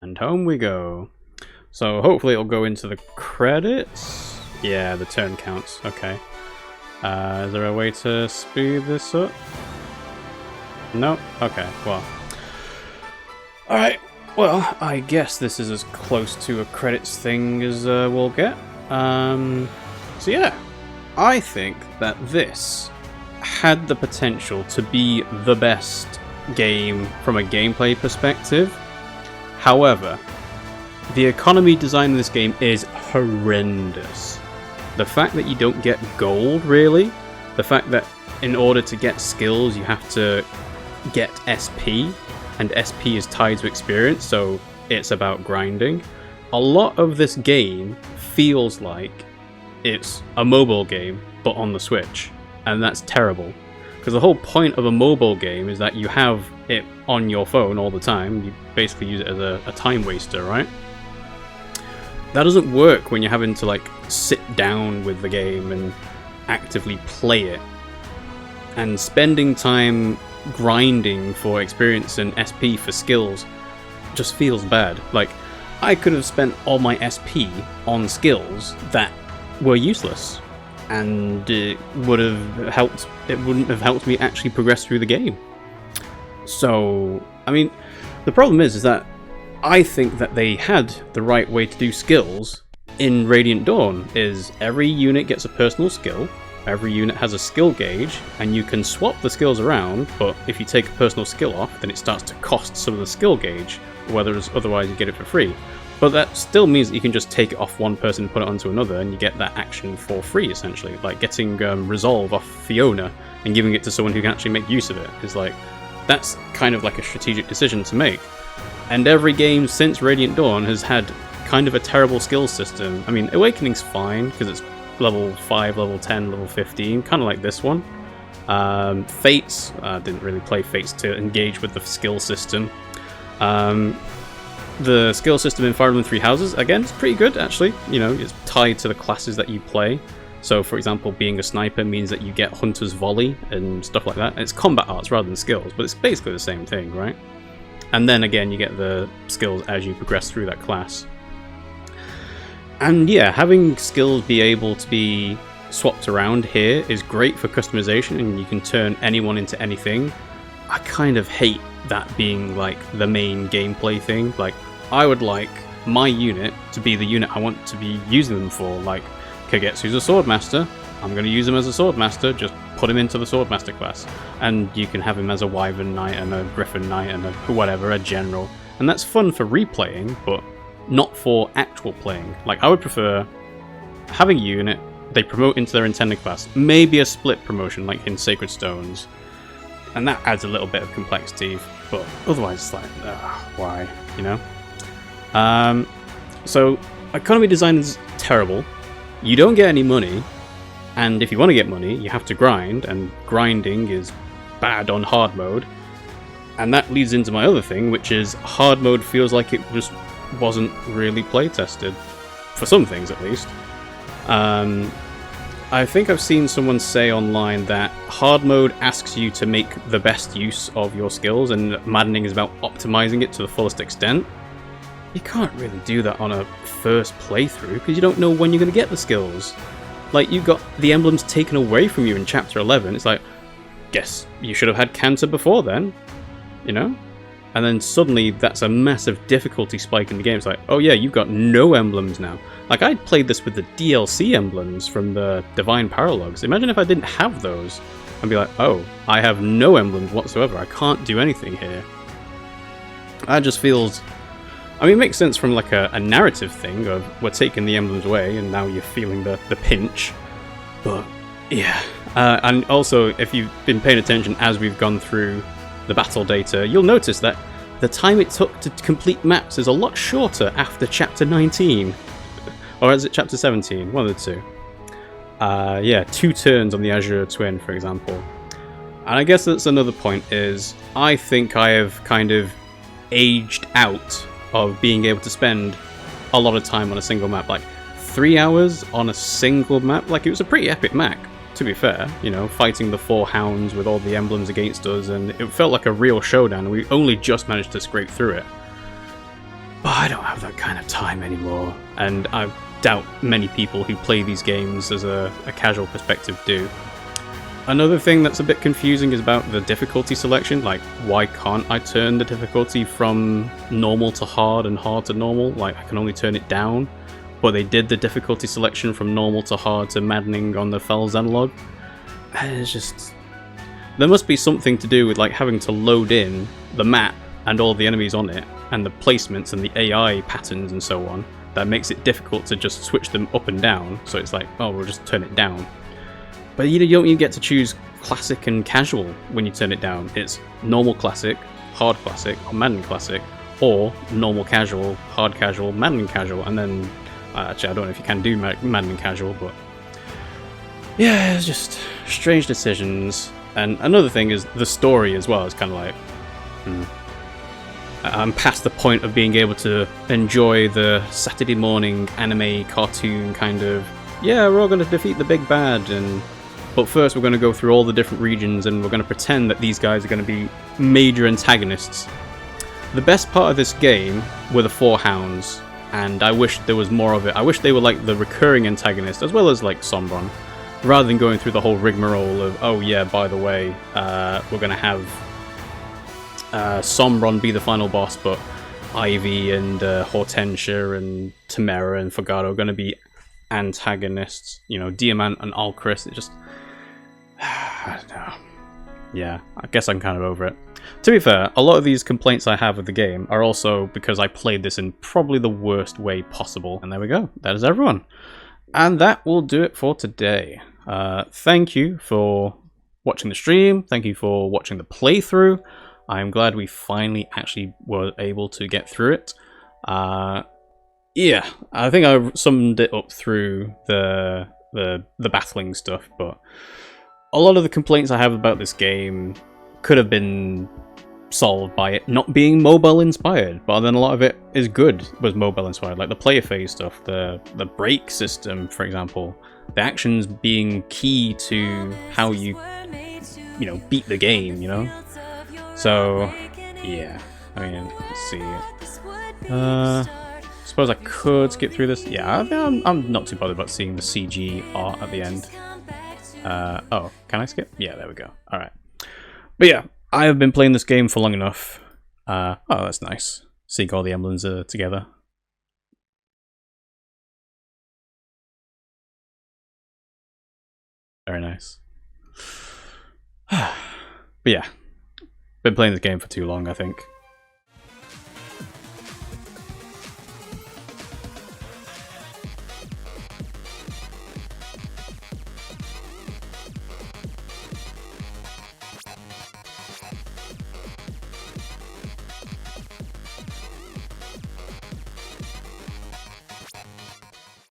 And home we go. So hopefully it'll go into the credits. Yeah, the turn counts. Okay. Is there a way to speed this up? No? Okay, well. Alright, well, I guess this is as close to a credits thing as we'll get. So yeah, I think that this had the potential to be the best game from a gameplay perspective. However, the economy design in this game is horrendous. The fact that you don't get gold, really, the fact that in order to get skills you have to get SP, and SP is tied to experience, so it's about grinding. A lot of this game feels like it's a mobile game, but on the Switch, and that's terrible. Because the whole point of a mobile game is that you have it on your phone all the time. You basically use it as a time waster, right? That doesn't work when you're having to like sit down with the game and actively play it. And spending time grinding for experience and SP for skills just feels bad. Like, I could have spent all my SP on skills that were useless, and it wouldn't have helped me actually progress through the game. So, I mean, the problem is that I think that they had the right way to do skills in Radiant Dawn. Is every unit gets a personal skill, every unit has a skill gauge, and you can swap the skills around, but if you take a personal skill off, then it starts to cost some of the skill gauge, whereas otherwise you get it for free. But that still means that you can just take it off one person and put it onto another, and you get that action for free, essentially. Like getting Resolve off Fiona and giving it to someone who can actually make use of it is like, that's kind of like a strategic decision to make. And every game since Radiant Dawn has had kind of a terrible skills system. I mean, Awakening's fine, because it's level 5, level 10, level 15, kind of like this one. Fates, didn't really play Fates to engage with the skill system. The skill system in Fire Emblem Three Houses, again, is pretty good, actually. You know, it's tied to the classes that you play. So, for example, being a sniper means that you get Hunter's Volley and stuff like that. And it's combat arts rather than skills, but it's basically the same thing, right? And then, again, you get the skills as you progress through that class. And yeah, having skills be able to be swapped around here is great for customization, and you can turn anyone into anything. I kind of hate that being like the main gameplay thing. Like, I would like my unit to be the unit I want to be using them for. Like, Kagetsu's a Swordmaster, I'm going to use him as a Swordmaster, just put him into the Swordmaster class. And you can have him as a Wyvern Knight and a Griffin Knight and a whatever, a General. And that's fun for replaying, but not for actual playing. Like, I would prefer having a unit, they promote into their intended class, maybe a split promotion like in Sacred Stones, and that adds a little bit of complexity, but otherwise it's like, why, you know? So, economy design is terrible, you don't get any money, and if you want to get money, you have to grind, and grinding is bad on hard mode, and that leads into my other thing, which is hard mode feels like it just wasn't really play tested, for some things at least. I think I've seen someone say online that hard mode asks you to make the best use of your skills, and maddening is about optimizing it to the fullest extent. You can't really do that on a first playthrough, because you don't know when you're going to get the skills. Like, you got the emblems taken away from you in Chapter 11, it's like, guess you should have had Cancer before then, you know? And then suddenly that's a massive difficulty spike in the game. It's like, oh yeah, you've got no emblems now. Like, I played this with the DLC emblems from the Divine Paralogs. Imagine if I didn't have those. I'd be like, oh, I have no emblems whatsoever. I can't do anything here. That just feels... I mean, it makes sense from like a narrative thing of we're taking the emblems away and now you're feeling the pinch. But, yeah. And also, if you've been paying attention as we've gone through the battle data, you'll notice that the time it took to complete maps is a lot shorter after Chapter 19. Or is it Chapter 17? One of the two. Yeah, 2 turns on the Azure Twin, for example. And I guess that's another point, is I think I have kind of aged out of being able to spend a lot of time on a single map. Like, 3 hours on a single map? Like, it was a pretty epic map, to be fair, you know, fighting the 4 hounds with all the emblems against us, and it felt like a real showdown, and we only just managed to scrape through it. But I don't have that kind of time anymore, and I doubt many people who play these games as a casual perspective do. Another thing that's a bit confusing is about the difficulty selection. Like, why can't I turn the difficulty from normal to hard and hard to normal? Like, I can only turn it down, but they did the difficulty selection from normal to hard to maddening on the Fell Dragon. And it's just... there must be something to do with like having to load in the map and all the enemies on it, and the placements and the AI patterns and so on, that makes it difficult to just switch them up and down. So it's like, oh, we'll just turn it down. But you don't even get to choose classic and casual when you turn it down. It's normal classic, hard classic, or Madden classic, or normal casual, hard casual, Madden casual, and then actually I don't know if you can do Madden casual, but yeah, it's just strange decisions. And another thing is the story as well. It's kind of like, I'm past the point of being able to enjoy the Saturday morning anime cartoon kind of, yeah, we're all going to defeat the big bad, but first we're going to go through all the different regions and we're going to pretend that these guys are going to be major antagonists. The best part of this game were the 4 hounds, and I wish there was more of it. I wish they were like the recurring antagonist, as well as like Sombron, rather than going through the whole rigmarole of, oh yeah, by the way, we're going to have Sombron be the final boss, but Ivy and Hortensia and Tamara and Fogado are going to be antagonists. You know, Diamant and Alcris. It just... I don't know. Yeah, I guess I'm kind of over it. To be fair, a lot of these complaints I have with the game are also because I played this in probably the worst way possible. And there we go. That is everyone. And that will do it for today. Thank you for watching the stream. Thank you for watching the playthrough. I'm glad we finally actually were able to get through it. Yeah, I think I summed it up through the battling stuff, but a lot of the complaints I have about this game could have been solved by it not being mobile inspired, but then a lot of it is good was mobile inspired, like the player phase stuff, the break system, for example, the actions being key to how you know, beat the game, you know. So yeah, I mean, let's see. Suppose I could skip through this. Yeah, I'm not too bothered about seeing the CG art at the end. Oh, can I skip? Yeah, there we go. All right. But yeah, I have been playing this game for long enough. Oh, that's nice. Seeing all the emblems together. Very nice. But yeah, been playing this game for too long, I think.